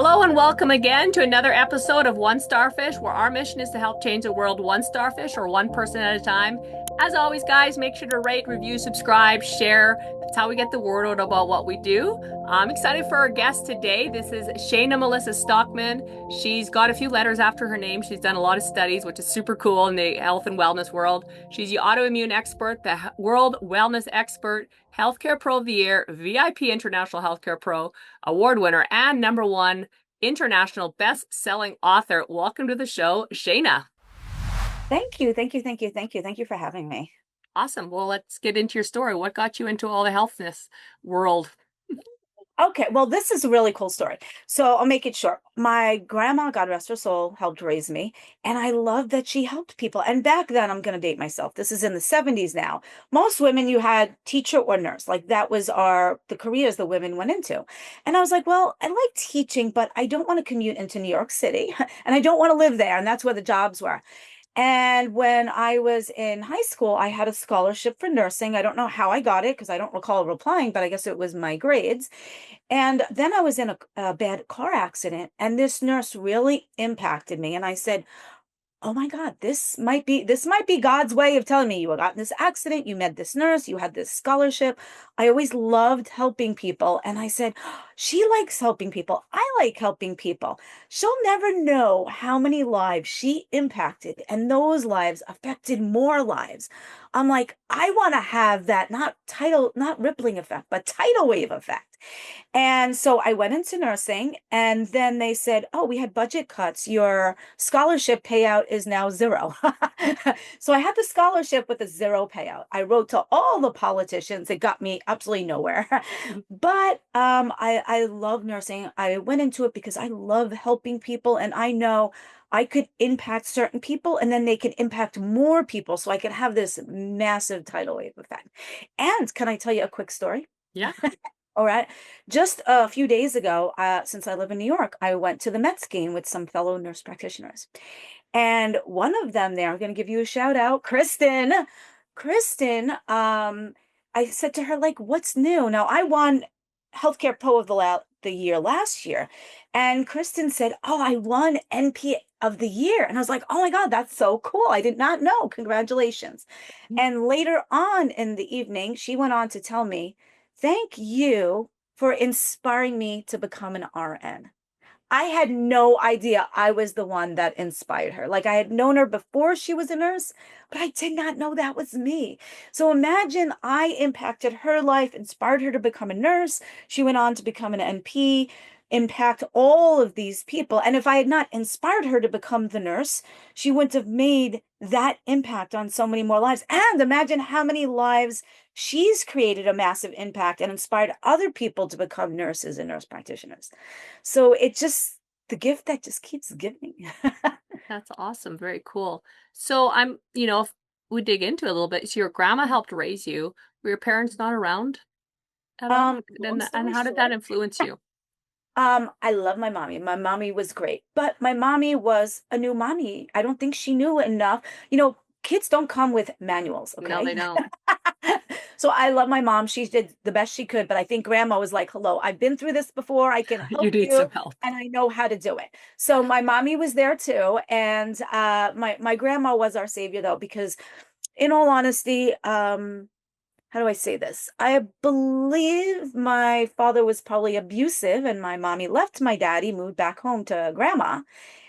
Hello and welcome again to another episode of One Starfish, where our mission is to help change the world one starfish or one person at a time. As always, guys, make sure to rate, review, subscribe, share. That's how we get the word out about what we do. I'm excited for our guest today. This is Shayna Melissa Stockman. She's got a few letters after her name. She's done a lot of studies, which is super cool in the health and wellness world. She's the autoimmune expert, the world wellness expert, Healthcare Pro of the Year, VIP International Healthcare Pro, award winner, and #1 international best-selling author. Welcome to the show, Shayna. Thank you. Thank you for having me. Awesome. Well, let's get into your story. What got you into all the healthness world? Okay, well, this is a really cool story. So I'll make it short. My grandma, God rest her soul, helped raise me, and I love that she helped people. And back then, I'm going to date myself. This is in the 70s now. Most women, you had teacher or nurse. Like that was the careers the women went into. And I was like, well, I like teaching, but I don't want to commute into New York City, and I don't want to live there. And that's where the jobs were. And when I was in high school, I had a scholarship for nursing. I don't know how I got it because I don't recall replying, but I guess it was my grades. And then I was in a bad car accident, and this nurse really impacted me. And I said, oh my God, this might be God's way of telling me you got in this accident, you met this nurse, you had this scholarship. I always loved helping people. And I said, she likes helping people. I like helping people. She'll never know how many lives she impacted, and those lives affected more lives. I'm like, I want to have that not rippling effect, but tidal wave effect. And so I went into nursing, and then they said, oh, we had budget cuts. Your scholarship payout is now zero. So I had the scholarship with a zero payout. I wrote to all the politicians. It got me absolutely nowhere. But I love nursing. I went into it because I love helping people, and I know I could impact certain people, and then they can impact more people. So I could have this massive tidal wave effect. And can I tell you a quick story? Yeah. All right. Just a few days ago, since I live in New York, I went to the Mets game with some fellow nurse practitioners. And one of them there, I'm going to give you a shout out, Kristen. Kristen, I said to her, like, what's new? Now, I won Healthcare Pro of the Year last year. And Kristen said, oh, I won NP of the year. And I was like, oh my God, that's so cool. I did not know. Congratulations. And later on in the evening, she went on to tell me, thank you for inspiring me to become an RN. I had no idea I was the one that inspired her. Like I had known her before she was a nurse, but I did not know that was me. So imagine I impacted her life, inspired her to become a nurse. She went on to become an NP, impact all of these people. And if I had not inspired her to become the nurse, she wouldn't have made that impact on so many more lives. And imagine how many lives she's created a massive impact and inspired other people to become nurses and nurse practitioners. So it's just the gift that just keeps giving. That's awesome. Very cool. So if we dig into it a little bit, so your grandma helped raise you. Were your parents not around at all? Long And story how did that short, influence you? I love my mommy. My mommy was great, but my mommy was a new mommy. I don't think she knew enough. Kids don't come with manuals, No, they okay? don't. So I love my mom. She did the best she could, but I think grandma was like, hello, I've been through this before. I can You help need you, some help. and I know how to do it. So my mommy was there too. And my grandma was our savior though, because in all honesty, how do I say this? I believe my father was probably abusive, and my mommy left my daddy, moved back home to grandma.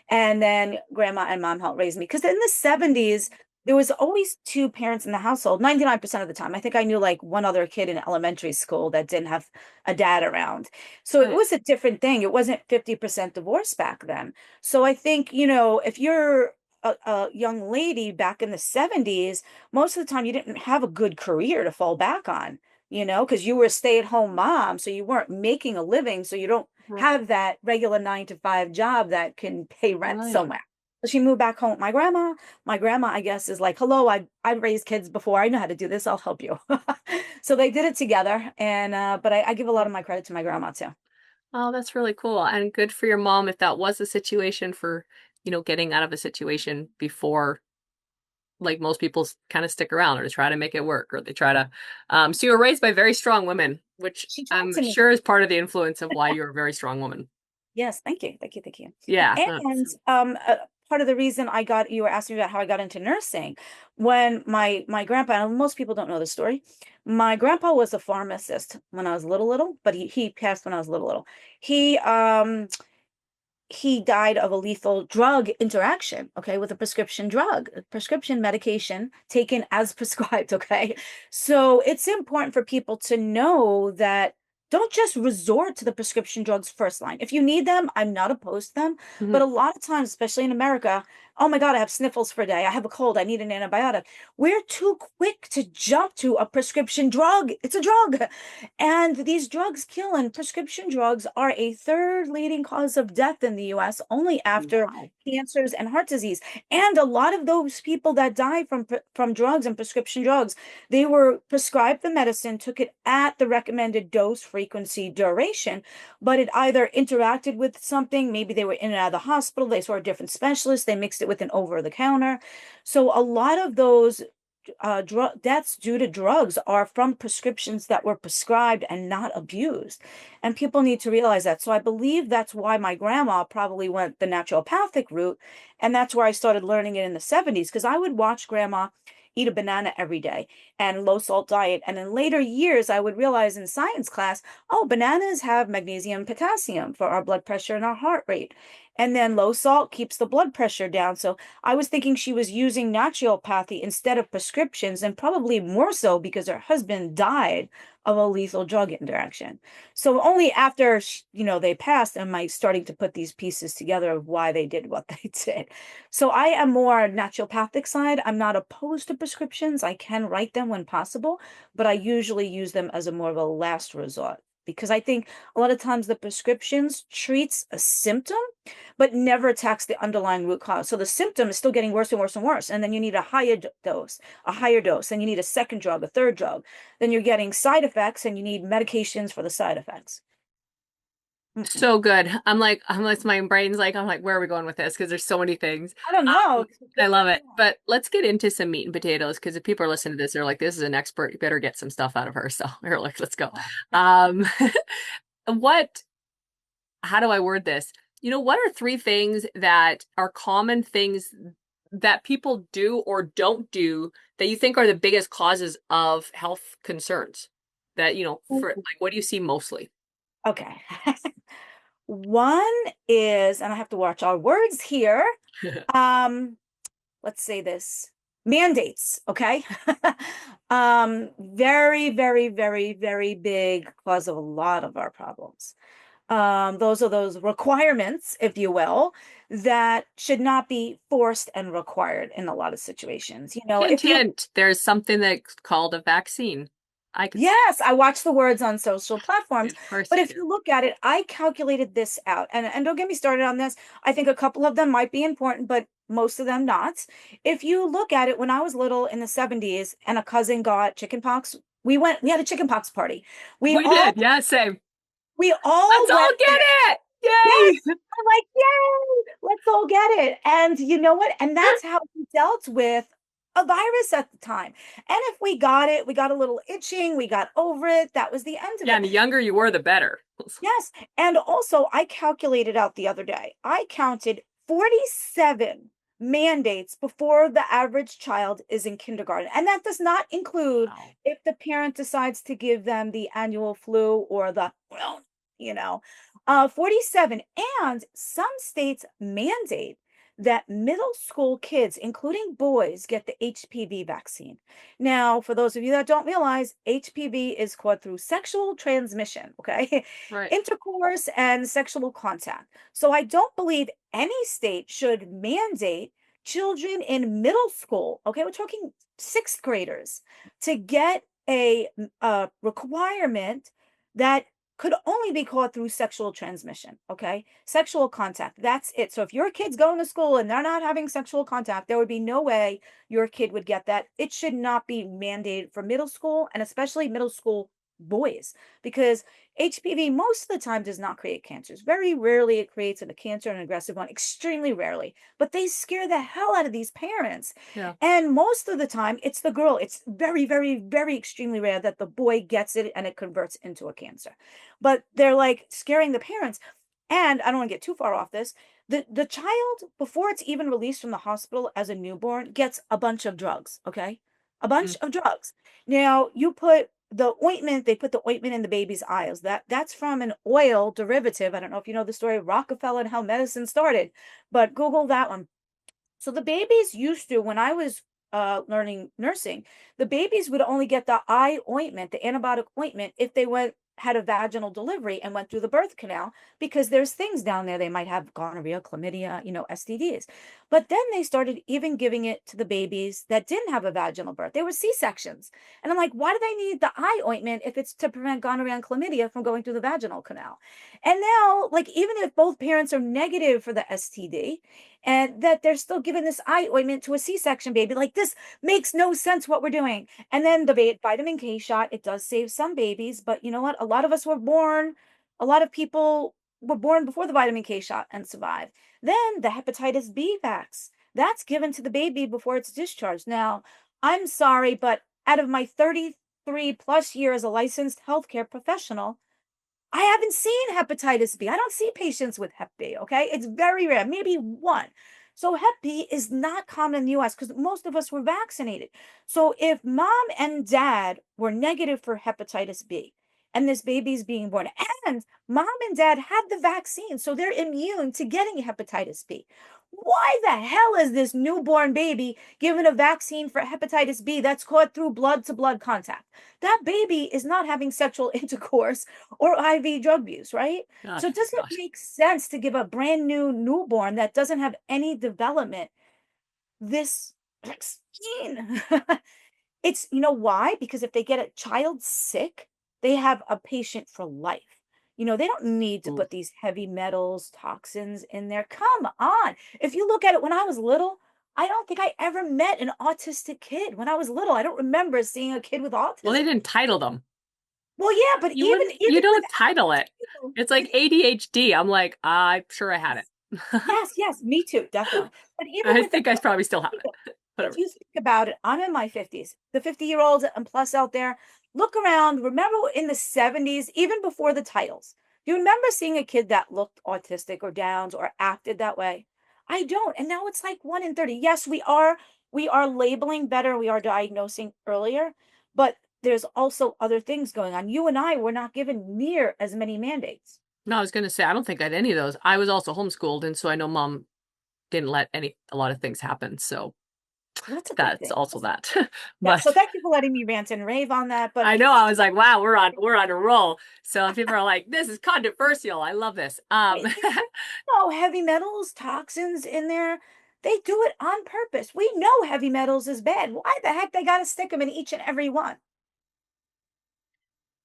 And then grandma and mom helped raise me. Because in the 70s, there was always two parents in the household, 99% of the time. I think I knew like one other kid in elementary school that didn't have a dad around. So it Right. was a different thing. It wasn't 50% divorce back then. So I think, if you're a young lady back in the 70s, most of the time you didn't have a good career to fall back on, because you were a stay-at-home mom. So you weren't making a living. So you don't Right. have that regular 9 to 5 job that can pay rent Right. somewhere. So she moved back home. My grandma, I guess, is like, hello, I've raised kids before. I know how to do this. I'll help you. So they did it together. And but I give a lot of my credit to my grandma too. Oh, that's really cool. And good for your mom if that was a situation for, getting out of a situation before, like most people kind of stick around or try to make it work or they try to. So you were raised by very strong women, which She talked I'm to me. sure is part of the influence of why you're a very strong woman. Yes, thank you. Thank you. Thank you. Yeah. And part of the reason you were asking me about how I got into nursing, when my grandpa, and most people don't know the story, my grandpa was a pharmacist when I was little, but he passed when I was little. He he died of a lethal drug interaction, okay, with a prescription drug, a prescription medication taken as prescribed, okay? So it's important for people to know that don't just resort to the prescription drugs first line. If you need them, I'm not opposed to them, but Mhm. a lot of times, especially in America, oh my God, I have sniffles for a day. I have a cold. I need an antibiotic. We're too quick to jump to a prescription drug. It's a drug. And these drugs kill, and prescription drugs are a third leading cause of death in the US, only after Wow. cancers and heart disease. And a lot of those people that die from drugs and prescription drugs, they were prescribed the medicine, took it at the recommended dose, frequency, duration, but it either interacted with something, maybe they were in and out of the hospital, they saw a different specialist, they mixed it with an over the counter. So a lot of those deaths due to drugs are from prescriptions that were prescribed and not abused. And people need to realize that. So I believe that's why my grandma probably went the naturopathic route. And that's where I started learning it in the 70s, because I would watch grandma eat a banana every day and low salt diet. And in later years, I would realize in science class, oh, bananas have magnesium, potassium for our blood pressure and our heart rate. And then low salt keeps the blood pressure down. So I was thinking she was using naturopathy instead of prescriptions, and probably more so because her husband died of a lethal drug interaction. So only after, they passed am I starting to put these pieces together of why they did what they did. So I am more naturopathic side. I'm not opposed to prescriptions. I can write them when possible, but I usually use them as a more of a last resort, because I think a lot of times the prescriptions treats a symptom but never attacks the underlying root cause. So the symptom is still getting worse and worse and worse. And then you need a higher dose. Then you need a second drug, a third drug. Then you're getting side effects and you need medications for the side effects. So good. My brain's like, I'm like, where are we going with this? Because there's so many things. I don't know. I love it. But let's get into some meat and potatoes, because if people are listening to this, they're like, this is an expert. You better get some stuff out of her. So we're like, let's go. Um, what, how do I word this? What are 3 things that are common things that people do or don't do that you think are the biggest causes of health concerns? That, for like, what do you see mostly? Okay. One is, and I have to watch our words here. Let's say this, mandates. Okay. Very, very, very, very big cause of a lot of our problems. Those are those requirements, if you will, that should not be forced and required in a lot of situations. Hint, If you hint, there's something that's called a vaccine. I could Yes, I watch the words on social platforms, of course but you if do. you look at it, I calculated this out, and don't get me started on this. I think a couple of them might be important, but most of them not. If you look at it, when I was little in the 70s and a cousin got chickenpox, we had a chickenpox party. We We all did. Yeah, same. we all Let's all went get there. it. Yes, Yay. I'm like, yay, let's all get it. And you know what? And that's how we dealt with a virus at the time. And if we got it, we got a little itching, we got over it. That was the end of Yeah, it. and the younger you were, the better. Yes. And also, I calculated out the other day, I counted 47 mandates before the average child is in kindergarten. And that does not include Wow. if the parent decides to give them the annual flu or the, well, you know, 47. And some states mandate that middle school kids, including boys, get the HPV vaccine. Now, for those of you that don't realize, HPV is caught through sexual transmission, okay? Right. Intercourse and sexual contact. So I don't believe any state should mandate children in middle school, okay? We're talking 6th graders, to get a requirement that could only be caught through sexual transmission, okay? Sexual contact, that's it. So if your kid's going to school and they're not having sexual contact, there would be no way your kid would get that. It should not be mandated for middle school, and especially middle school boys, because HPV most of the time does not create cancers. Very rarely it creates a cancer, an aggressive one, extremely rarely. But they scare the hell out of these parents. Yeah. And most of the time it's the girl. It's very, very, very extremely rare that the boy gets it and it converts into a cancer. But they're like scaring the parents. And I don't want to get too far off this. The child, before it's even released from the hospital as a newborn, gets a bunch of drugs. Okay. A bunch Mm. of drugs. Now you put the ointment, they put the ointment in the baby's eyes. That's from an oil derivative. I don't know if you know the story of Rockefeller and how medicine started, but Google that one. So the babies used to, when I was learning nursing, the babies would only get the eye ointment, the antibiotic ointment, if they went had a vaginal delivery and went through the birth canal, because there's things down there. They might have gonorrhea, chlamydia, STDs. But then they started even giving it to the babies that didn't have a vaginal birth. They were C-sections. And I'm like, why do they need the eye ointment if it's to prevent gonorrhea and chlamydia from going through the vaginal canal? And now, like, even if both parents are negative for the STD, and that they're still giving this eye ointment to a C-section baby. Like, this makes no sense what we're doing. And then the vitamin K shot, it does save some babies, but you know what? A lot of people were born before the vitamin K shot and survived. Then the hepatitis B vax, that's given to the baby before it's discharged. Now, I'm sorry, but out of my 33 plus years as a licensed healthcare professional, I haven't seen hepatitis B. I don't see patients with Hep B, okay? It's very rare, maybe one. So Hep B is not common in the US because most of us were vaccinated. So if mom and dad were negative for hepatitis B and this baby's being born, and mom and dad had the vaccine, so they're immune to getting hepatitis B, why the hell is this newborn baby given a vaccine for hepatitis B that's caught through blood to blood contact? That baby is not having sexual intercourse or IV drug use, right? Gosh, So does it gosh. make sense to give a brand new newborn that doesn't have any development this vaccine? It's, you know why? Because if they get a child sick, they have a patient for life. They don't need to Ooh. put these heavy metals, toxins in there. Come on. If you look at it when I was little, I don't think I ever met an autistic kid when I was little. I don't remember seeing a kid with Well, they autism. didn't title them. Well, yeah, but You wouldn't, you even don't without title it. people, It's like ADHD. I'm like, I'm sure I had it. yes, yes, yes, me too, definitely. But even I without think I probably still have people, it. if Whatever. you think about it, I'm in my 50s. The 50-year-olds and plus out there, look around. Remember in the 70s, even before the titles, do you remember seeing a kid that looked autistic or Downs or acted that way? I don't. And now it's like 1 in 30. Yes, we are labeling better, we are diagnosing earlier, but there's also other things going on. You and I were not given near as many mandates. No, I was going to say, I don't think I had any of those. I was also homeschooled. And so I know mom didn't let a lot of things happen. So Well, that's a good that's thing. also that. Yeah, so But thank you for letting me rant and rave on that. But I know I was like, wow, we're on a roll. So people are like, this is controversial. I love this. heavy metals, toxins in there. They do it on purpose. We know heavy metals is bad. Why the heck they got to stick them in each and every one?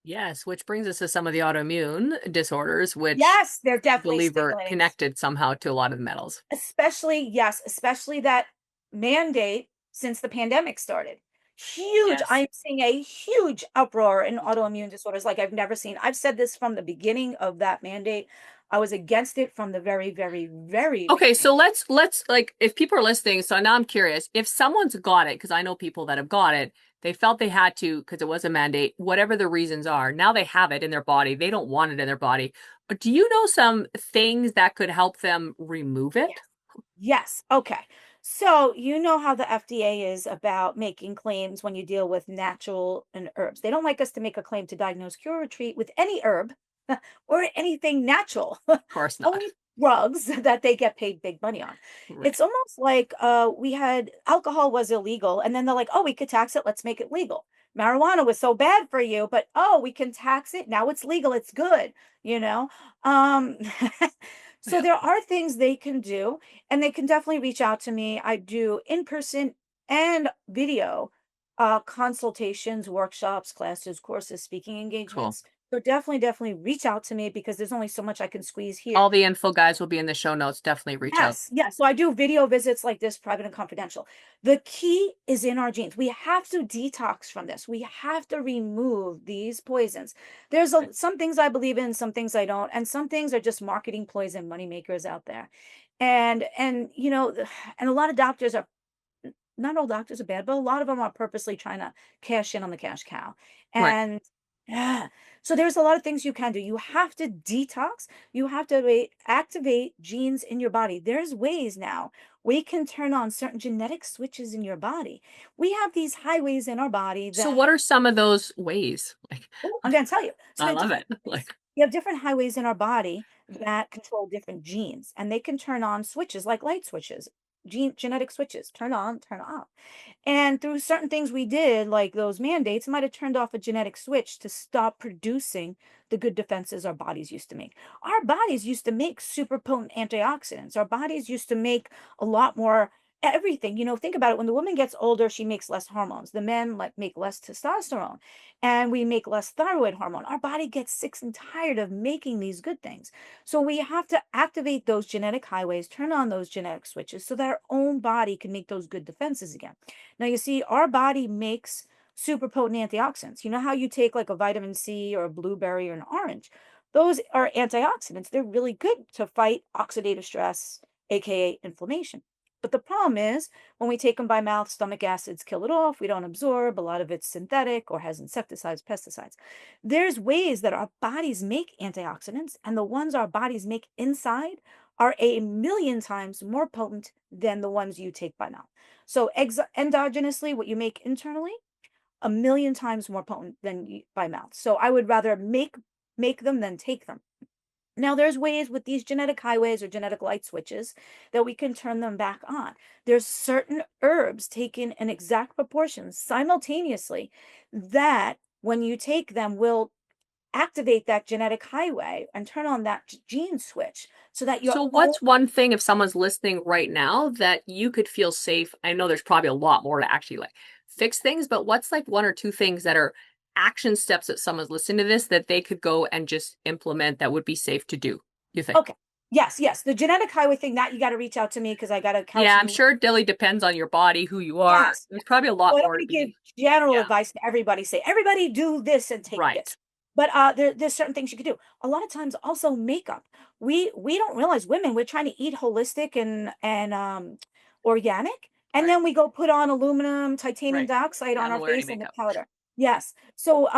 Yes, which brings us to some of the autoimmune disorders, which Yes, they're I definitely believe are stimulating, connected somehow to a lot of the metals. especially, yes, especially that mandate since the pandemic started. Huge. Yes. I'm seeing a huge uproar in autoimmune disorders like I've never seen. I've said this from the beginning of that mandate. I was against it from the very, very, very Okay, beginning. so let's like if people are listening, so now I'm curious, if someone's got it, because I know people that have got it, they felt they had to because it was a mandate, whatever the reasons are. Now they have it in their body. They don't want it in their body. But do you know some things that could help them remove it? Yes. Okay. So you know how the FDA is about making claims when you deal with natural and herbs. They don't like us to make a claim to diagnose, cure, or treat with any herb or anything natural. Of course not. Only drugs that they get paid big money on. Right. It's almost like we had alcohol was illegal, and then they're like, oh, we could tax it. Let's make it legal. Marijuana was so bad for you, but oh, we can tax it. Now it's legal. It's good, you know? Um, so Yeah, there are things they can do, and they can definitely reach out to me. I do in person and video consultations, workshops, classes, courses, speaking cool. engagements. So definitely, definitely reach out to me because there's only so much I can squeeze here. All the info, guys, will be in the show notes. Definitely reach out. Yes, yes. So I do video visits like this, private and confidential. The key is in our genes. We have to detox from this. We have to remove these poisons. There's Right. some things I believe in, some things I don't, and some things are just marketing poison money makers out there. And and a lot of doctors are not all doctors are bad, but a lot of them are purposely trying to cash in on the cash cow. Right. And yeah, So there's a lot of things you can do. You have to detox. You have to activate genes in your body. There's ways now we can turn on certain genetic switches in your body. We have these highways in our body So that what are some of those ways? Like, oh, I'm going to tell you. So I we have love different it. Like, we have different highways in our body that control different genes, and they can turn on switches like light switches, genetic switches, turn on, turn off. And through certain things we did, like those mandates, might have turned off a genetic switch to stop producing the good defenses our bodies used to make. Our bodies used to make super potent antioxidants. Our bodies used to make a lot more everything. Think about it. When the woman gets older, she makes less hormones. The men make less testosterone, and we make less thyroid hormone. Our body gets sick and tired of making these good things. So we have to activate those genetic highways, turn on those genetic switches so that our own body can make those good defenses again. Now, you see, our body makes super potent antioxidants. You know how you take like a vitamin C or a blueberry or an orange? Those are antioxidants. They're really good to fight oxidative stress, aka inflammation. But the problem is when we take them by mouth, stomach acids kill it off. We don't absorb. A lot of it's synthetic or has insecticides, pesticides. There's ways that our bodies make antioxidants, and the ones our bodies make inside are a million times more potent than the ones you take by mouth. So endogenously, what you make internally, a million times more potent than by mouth. So I would rather make them than take them. Now, there's ways with these genetic highways or genetic light switches that we can turn them back on. There's certain herbs taken in exact proportions simultaneously that when you take them will activate that genetic highway and turn on that gene switch so that your so own what's one thing if someone's listening right now that you could feel safe? I know there's probably a lot more to actually like fix things, but what's like one or two things that are action steps that someone's listening to this that they could go and just implement that would be safe to do, you think? okay. Yes, yes. The genetic highway thing that you got to reach out to me because I got to couch Yeah, I'm you. sure it really depends on your body, who you are. Yes. There's probably a lot So I don't more to want to give be. general Yeah, advice to everybody. Say everybody do this and take right, this. But there's certain things you could do. A lot of times, also makeup. We don't realize women we're trying to eat holistic and organic, and right, then we go put on aluminum titanium right. dioxide Yeah, I on our don't wear any face and the makeup. powder. Yes. So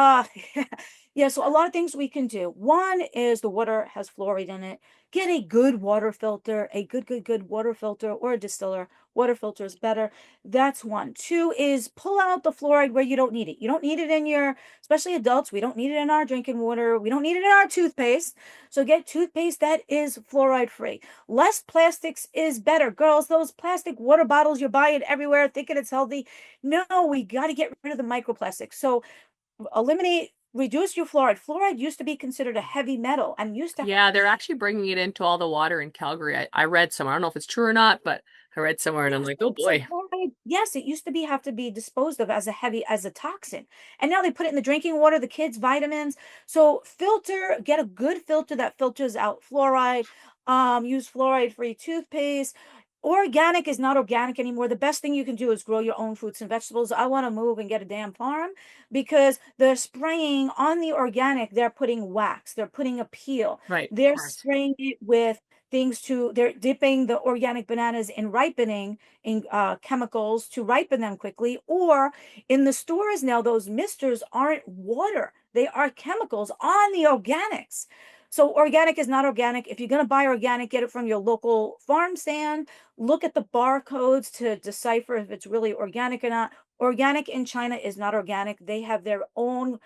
yeah. So a lot of things we can do. One is the water has fluoride in it. Get a good water filter, a good water filter or a distiller. Water filter is better. That's one. Two is pull out the fluoride where you don't need it. You don't need it in your, especially adults, we don't need it in our drinking water. We don't need it in our toothpaste. So get toothpaste that is fluoride free. Less plastics is better. Girls, those plastic water bottles you're buying everywhere thinking it's healthy. No, we got to get rid of the microplastics. So reduce your fluoride. Fluoride used to be considered a heavy metal and used to Yeah, they're actually bringing it into all the water in Calgary. I read somewhere. I don't know if it's true or not, but I read somewhere and I'm yes, like, oh so boy. fluoride, yes, it used to be have to be disposed of as a toxin. And now they put it in the drinking water, the kids' vitamins. So get a good filter that filters out fluoride. Use fluoride-free toothpaste. Organic is not organic anymore. The best thing you can do is grow your own fruits and vegetables. I want to move and get a damn farm because they're spraying on the organic, they're putting wax, they're putting a peel, Right, of they're course. spraying it with they're dipping the organic bananas in ripening in chemicals to ripen them quickly. Or in the stores now, those misters aren't water, they are chemicals on the organics. So organic is not organic. If you're going to buy organic, get it from your local farm stand. Look at the barcodes to decipher if it's really organic or not. Organic in China is not organic. They have their own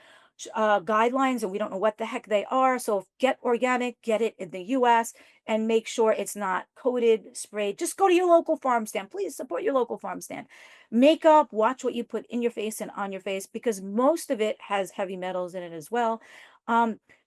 guidelines, and we don't know what the heck they are. So get organic, get it in the US, and make sure it's not coated, sprayed. Just go to your local farm stand. Please support your local farm stand. Makeup, watch what you put in your face and on your face because most of it has heavy metals in it as well.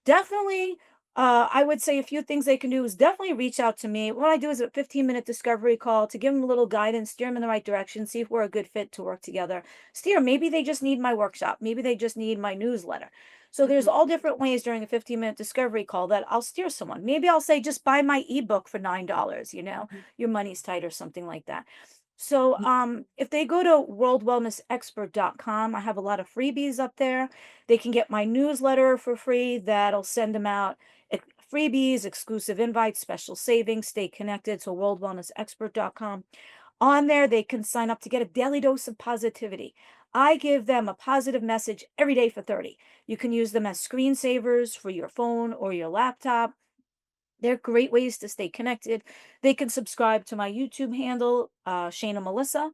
Definitely I would say a few things they can do is definitely reach out to me. What I do is a 15-minute discovery call to give them a little guidance, steer them in the right direction, see if we're a good fit to work together. Steer, maybe they just need my workshop. Maybe they just need my newsletter. So there's Mhm, all different ways during a 15-minute discovery call that I'll steer someone. Maybe I'll say, just buy my ebook for $9, mhm. your money's tight or something like that. So if they go to worldwellnessexpert.com, I have a lot of freebies up there. They can get my newsletter for free that'll send them out freebies, exclusive invites, special savings, stay connected. So worldwellnessexpert.com. On there, they can sign up to get a daily dose of positivity. I give them a positive message every day for 30. You can use them as screensavers for your phone or your laptop. They're great ways to stay connected. They can subscribe to my YouTube handle, Shayna Melissa.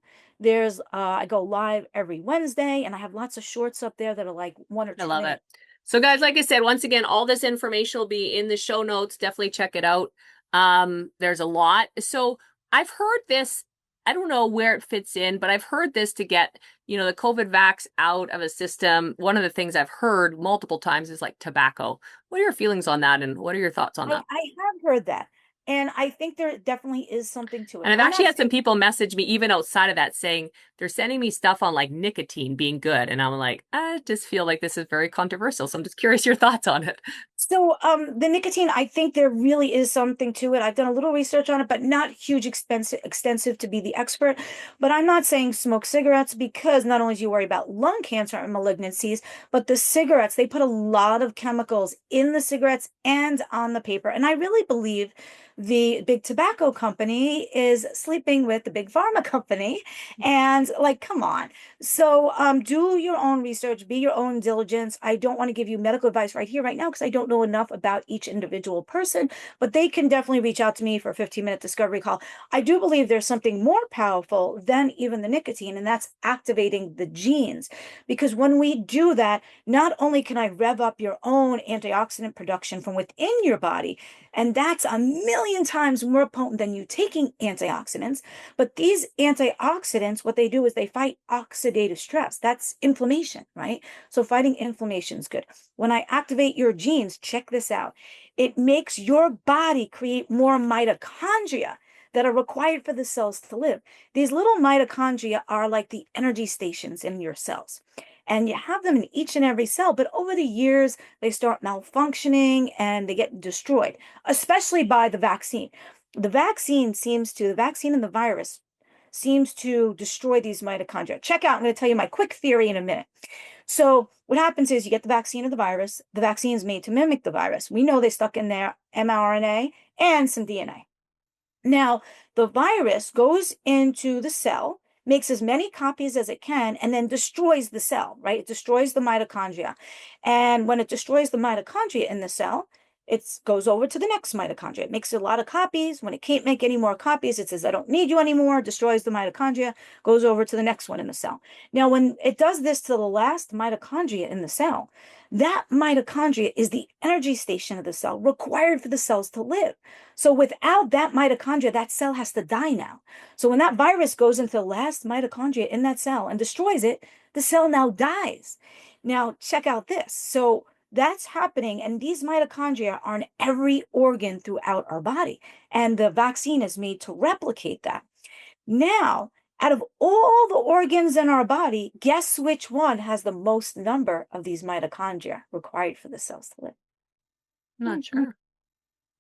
I go live every Wednesday, and I have lots of shorts up there that are like 1 or I 2 love it. minutes. So guys, like I said, once again, all this information will be in the show notes. Definitely check it out. There's a lot. So I've heard this, I don't know where it fits in, but I've heard this to get, the COVID vax out of a system. One of the things I've heard multiple times is like tobacco. What are your feelings on that? And what are your thoughts on that? I have heard that. And I think there definitely is something to it. And I've I'm actually not had some saying people message me even outside of that saying they're sending me stuff on like nicotine being good. And I'm like, I just feel like this is very controversial. So I'm just curious your thoughts on it. so. The nicotine, I think there really is something to it. I've done a little research on it, but not huge extensive to be the expert. But I'm not saying smoke cigarettes, because not only do you worry about lung cancer and malignancies, but the cigarettes, they put a lot of chemicals in the cigarettes and on the paper. And I really believe the big tobacco company is sleeping with the big pharma company. And like, come on. So do your own research, be your own diligence. I don't want to give you medical advice right here, right now, because I don't know enough about each individual person, but they can definitely reach out to me for a 15-minute discovery call. I do believe there's something more powerful than even the nicotine, and that's activating the genes. Because when we do that, not only can I rev up your own antioxidant production from within your body, and that's a million times more potent than you taking antioxidants. But these antioxidants, what they do is they fight oxidative stress. That's inflammation, right? So fighting inflammation is good. When I activate your genes, check this out. It makes your body create more mitochondria that are required for the cells to live. These little mitochondria are like the energy stations in your cells. And you have them in each and every cell, but over the years, they start malfunctioning and they get destroyed, especially by the vaccine. The vaccine and the virus seems to destroy these mitochondria. Check out, I'm going to tell you my quick theory in a minute. So what happens is you get the vaccine or the virus. The vaccine is made to mimic the virus. We know they stuck in there mRNA and some DNA. Now, the virus goes into the cell, makes as many copies as it can, and then destroys the cell, right? It destroys the mitochondria. And when it destroys the mitochondria in the cell, it goes over to the next mitochondria. It makes a lot of copies. When it can't make any more copies, it says, I don't need you anymore, destroys the mitochondria, goes over to the next one in the cell. Now, when it does this to the last mitochondria in the cell, that mitochondria is the energy station of the cell required for the cells to live. So without that mitochondria, that cell has to die now. So when that virus goes into the last mitochondria in that cell and destroys it, the cell now dies. Now, check out this. So that's happening, and these mitochondria are in every organ throughout our body, and the vaccine is made to replicate that. Now, out of all the organs in our body, guess which one has the most number of these mitochondria required for the cells to live? I'm not sure.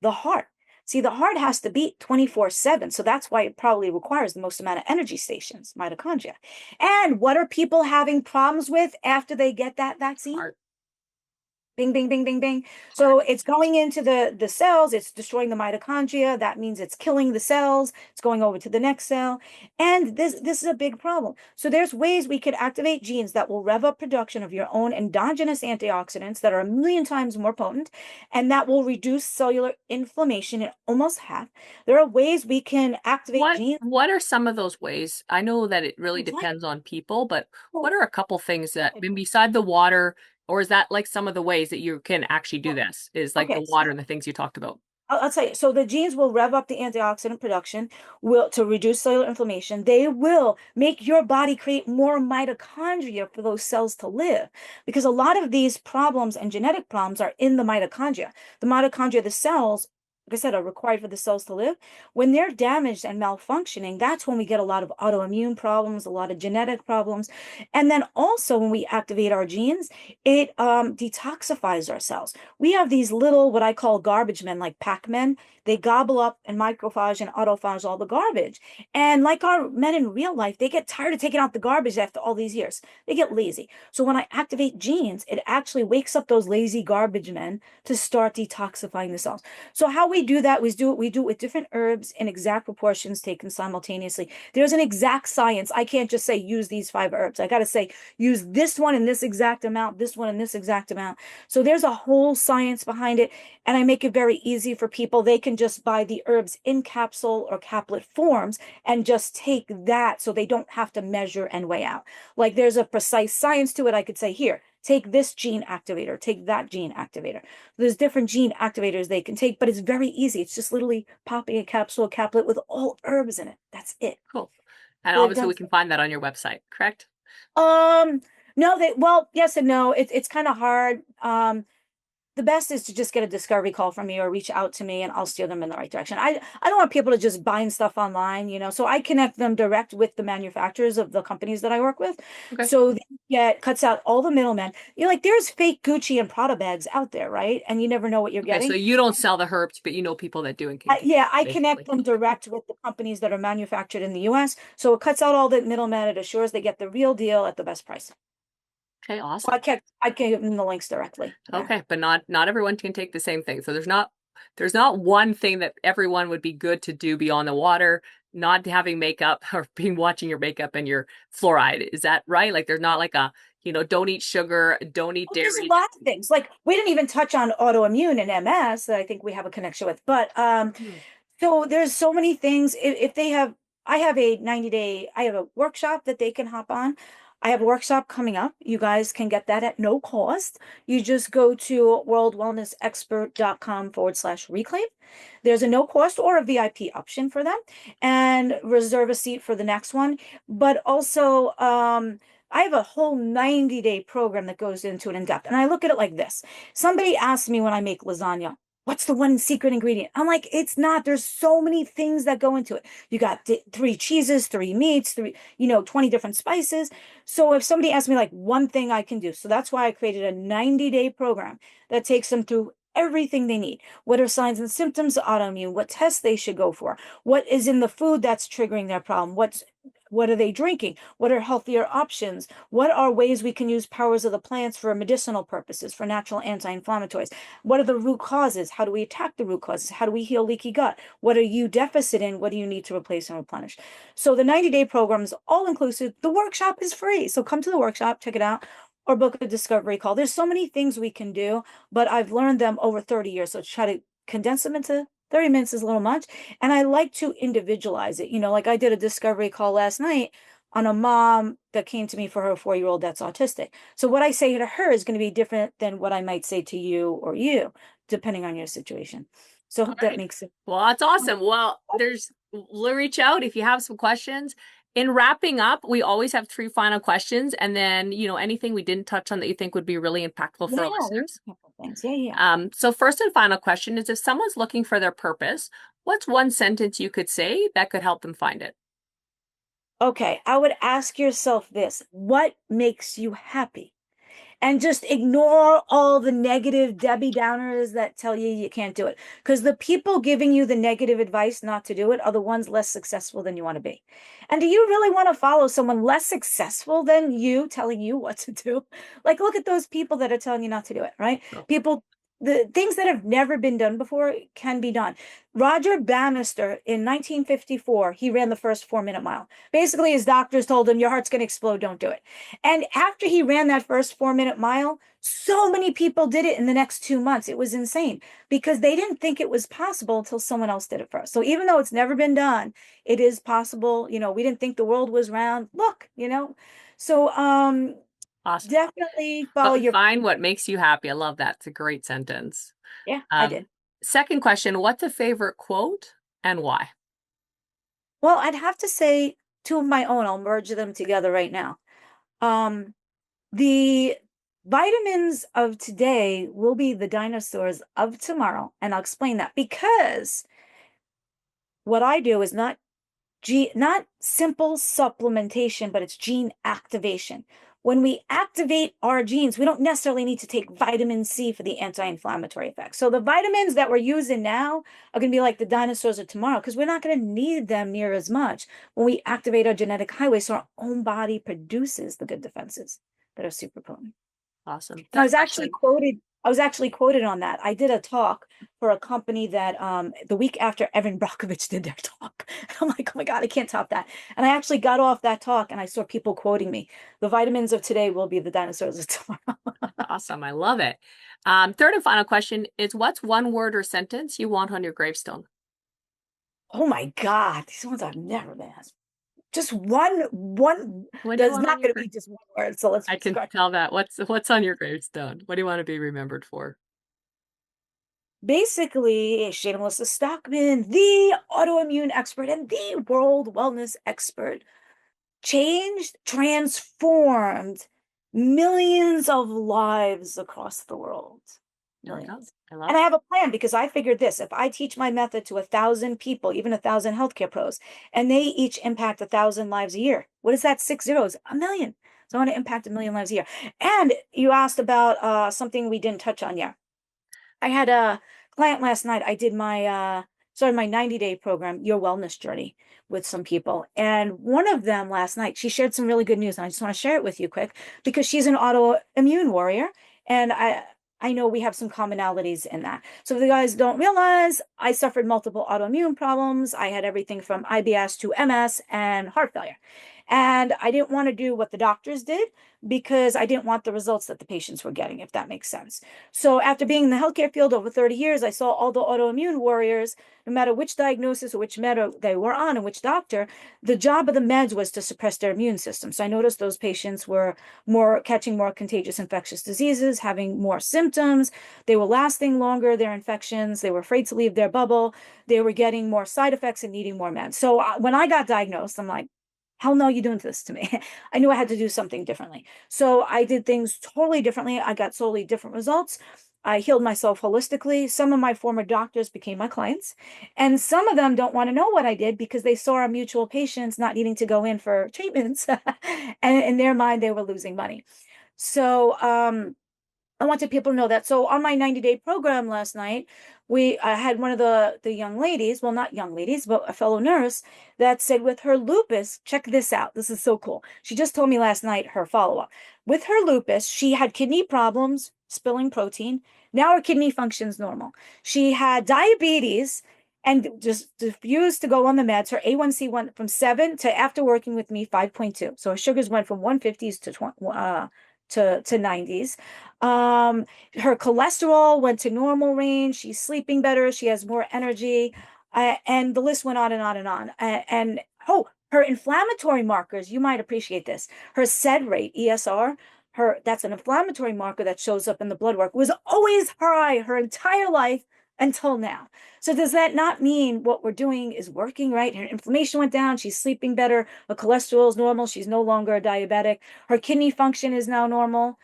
The heart. See, the heart has to beat 24/7. So that's why it probably requires the most amount of energy stations, mitochondria. And what are people having problems with after they get that vaccine? Heart. Bing, bing, bing, bing, bing. So it's going into the cells, it's destroying the mitochondria. That means it's killing the cells. It's going over to the next cell. And this is a big problem. So there's ways we could activate genes that will rev up production of your own endogenous antioxidants that are a million times more potent, and that will reduce cellular inflammation in almost half. There are ways we can activate genes. What are some of those ways? I know that it really depends on people, but what are a couple things that, beside the water, or is that like some of the ways that you can actually do this? Is like the water and the things you talked about? I'll tell you. So the genes will rev up the antioxidant production to reduce cellular inflammation. They will make your body create more mitochondria for those cells to live, because a lot of these problems and genetic problems are in the mitochondria. The mitochondria, the cells, like I said, are required for the cells to live. When they're damaged and malfunctioning, that's when we get a lot of autoimmune problems, a lot of genetic problems. And then also when we activate our genes, it detoxifies our cells. We have these little, what I call garbage men, like Pac-Men. They gobble up and microphage and autophage all the garbage. And like our men in real life, they get tired of taking out the garbage after all these years. They get lazy. So when I activate genes, it actually wakes up those lazy garbage men to start detoxifying the cells. So how we we do that, we do it with different herbs in exact proportions taken simultaneously. There's an exact science. I can't just say use these 5 herbs. I got to say use this one in this exact amount, this one in this exact amount. So there's a whole science behind it, and I make it very easy for people. They can just buy the herbs in capsule or caplet forms and just take that, so they don't have to measure and weigh out. Like there's a precise science to it. I could say, here, take this gene activator, take that gene activator. There's different gene activators they can take, but it's very easy. It's just literally popping a capsule, a caplet with all herbs in it. That's it. Cool. And So obviously we can find that on your website, correct? No, well, yes and no. It's kind of hard. The best is to just get a discovery call from me or reach out to me, and I'll steer them in the right direction. I don't want people to just buying stuff online, so I connect them direct with the manufacturers of the companies that I work with. Okay. So cuts out all the middlemen. Like there's fake Gucci and Prada bags out there, right? And you never know what you're getting. So you don't sell the herbs, but you know people that do. And yeah, I connect them direct with the companies that are manufactured in the US. So it cuts out all the middlemen. It assures they get the real deal at the best price. Okay, awesome. I can give them the links directly. Okay, but not everyone can take the same thing. So there's not one thing that everyone would be good to do beyond the water, not having makeup or watching your makeup and your fluoride. Is that right? Like there's not like a, don't eat sugar, don't eat dairy. There's a lot of things. Like we didn't even touch on autoimmune and MS that I think we have a connection with. But so there's so many things. If they have, I have a 90-day, I have a workshop that they can hop on. I have a workshop coming up. You guys can get that at no cost. You just go to worldwellnessexpert.com/reclaim. There's a no cost or a VIP option for them, and reserve a seat for the next one. But also, I have a whole 90-day program that goes into it in depth. And I look at it like this. Somebody asked me when I make lasagna, what's the one secret ingredient? I'm like, it's not. There's so many things that go into it. You got 3 cheeses, 3 meats, 20 different spices. So if somebody asks me like one thing I can do, so that's why I created a 90-day program that takes them through everything they need. What are signs and symptoms of autoimmune? What tests they should go for? What is in the food that's triggering their problem? What are they drinking? What are healthier options? What are ways we can use powers of the plants for medicinal purposes, for natural anti-inflammatories? What are the root causes? How do we attack the root causes? How do we heal leaky gut? What are you deficit in? What do you need to replace and replenish? So the 90-day program is all inclusive. The workshop is free. So come to the workshop, check it out, or book a discovery call. There's so many things we can do, but I've learned them over 30 years. So try to condense them into 30 minutes is a little much. And I like to individualize it. Like I did a discovery call last night on a mom that came to me for her 4-year-old that's autistic. So what I say to her is going to be different than what I might say to you or you, depending on your situation. So I hope that makes sense. Well, that's awesome. Well, we'll reach out if you have some questions. In wrapping up, we always have 3 final questions, and then, anything we didn't touch on that you think would be really impactful for our listeners. Thanks. Yeah. So first and final question is, if someone's looking for their purpose, what's one sentence you could say that could help them find it? Okay. I would ask yourself this: what makes you happy? And just ignore all the negative Debbie Downers that tell you can't do it. Because the people giving you the negative advice not to do it are the ones less successful than you want to be. And do you really want to follow someone less successful than you telling you what to do? Like, look at those people that are telling you not to do it, right? Oh. People, the things that have never been done before can be done. Roger Bannister in 1954, he ran the first 4-minute mile. Basically, his doctors told him, your heart's going to explode, don't do it. And after he ran that first 4-minute mile, so many people did it in the next 2 months. It was insane because they didn't think it was possible until someone else did it first. So even though it's never been done, it is possible. We didn't think the world was round. Look, So awesome. Definitely follow find what makes you happy. I love that. It's a great sentence. Yeah, I did. Second question, what's a favorite quote and why? Well, I'd have to say 2 of my own. I'll merge them together right now. The vitamins of today will be the dinosaurs of tomorrow. And I'll explain that because what I do is not simple supplementation, but it's gene activation. When we activate our genes, we don't necessarily need to take vitamin C for the anti-inflammatory effect. So the vitamins that we're using now are going to be like the dinosaurs of tomorrow because we're not going to need them near as much when we activate our genetic highway. So our own body produces the good defenses that are super potent. Awesome. I was actually quoted I was actually quoted on that. I did a talk for a company that the week after Evan Brockovich did their talk. I'm like, oh my God, I can't top that. And I actually got off that talk and I saw people quoting me. The vitamins of today will be the dinosaurs of tomorrow. Awesome. I love it. Third and final question is, what's one word or sentence you want on your gravestone? Oh my God, these ones I've never been asked. Just one. What do you There's want on not your going to be just one word. So let's I can scratch. tell that. What's on your gravestone? What do you want to be remembered for? Basically, Shayna Melissa Stockman, the autoimmune expert and the world wellness expert, changed, transformed millions of lives across the world. There we go. Millions. I love And I it. have a plan because I figured this, if I teach my method to 1,000 people, even 1,000 healthcare pros, and they each impact 1,000 lives a year, what is that? 6 zeros, a million. So I want to impact 1 million lives a year. And you asked about something we didn't touch on yet. I had a client last night. I did my started my 90-day program, Your Wellness Journey, with some people. And one of them last night, she shared some really good news. And I just want to share it with you quick because she's an autoimmune warrior. And I know we have some commonalities in that. So if you guys don't realize, I suffered multiple autoimmune problems. I had everything from IBS to MS and heart failure. And I didn't want to do what the doctors did because I didn't want the results that the patients were getting, if that makes sense. So after being in the healthcare field over 30 years, I saw all the autoimmune warriors, no matter which diagnosis or which med they were on and which doctor, the job of the meds was to suppress their immune system. So I noticed those patients were catching more contagious infectious diseases, having more symptoms. They were lasting longer, their infections. They were afraid to leave their bubble. They were getting more side effects and needing more meds. So when I got diagnosed, I'm like, hell no, you're doing this to me. I knew I had to do something differently. So I did things totally differently. I got totally different results. I healed myself holistically. Some of my former doctors became my clients, and some of them don't want to know what I did because they saw our mutual patients not needing to go in for treatments. And in their mind, they were losing money. So I wanted people to know that. So on my 90-day program last night, I had one of the young ladies, well, not young ladies, but a fellow nurse that said with her lupus, check this out. This is so cool. She just told me last night her follow-up. With her lupus, she had kidney problems, spilling protein. Now her kidney functions normal. She had diabetes and just refused to go on the meds. Her A1C went from 7 to, after working with me, 5.2. So her sugars went from 150s to 90s. Her cholesterol went to normal range. She's sleeping better. She has more energy. And the list went on and on and on. Her inflammatory markers, you might appreciate this. Her SED rate, ESR, that's an inflammatory marker that shows up in the blood work, was always high her entire life until now. So does that not mean what we're doing is working, right? Her inflammation went down. She's sleeping better. Her cholesterol is normal. She's no longer a diabetic. Her kidney function is now normal.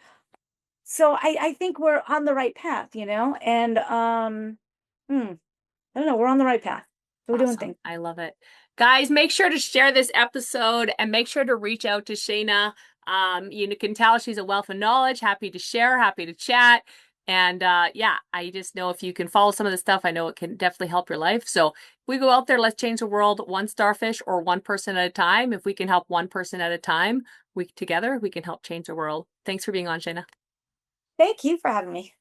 So I think we're on the right path, and I don't know, we're on the right path. So we're doing Awesome. things. I love it. Guys, make sure to share this episode and make sure to reach out to Shayna. You can tell she's a wealth of knowledge, happy to share, happy to chat. And yeah, I just know if you can follow some of the stuff, I know it can definitely help your life. So we go out there, let's change the world one starfish or one person at a time. If we can help one person at a time, together we can help change the world. Thanks for being on, Shayna. Thank you for having me.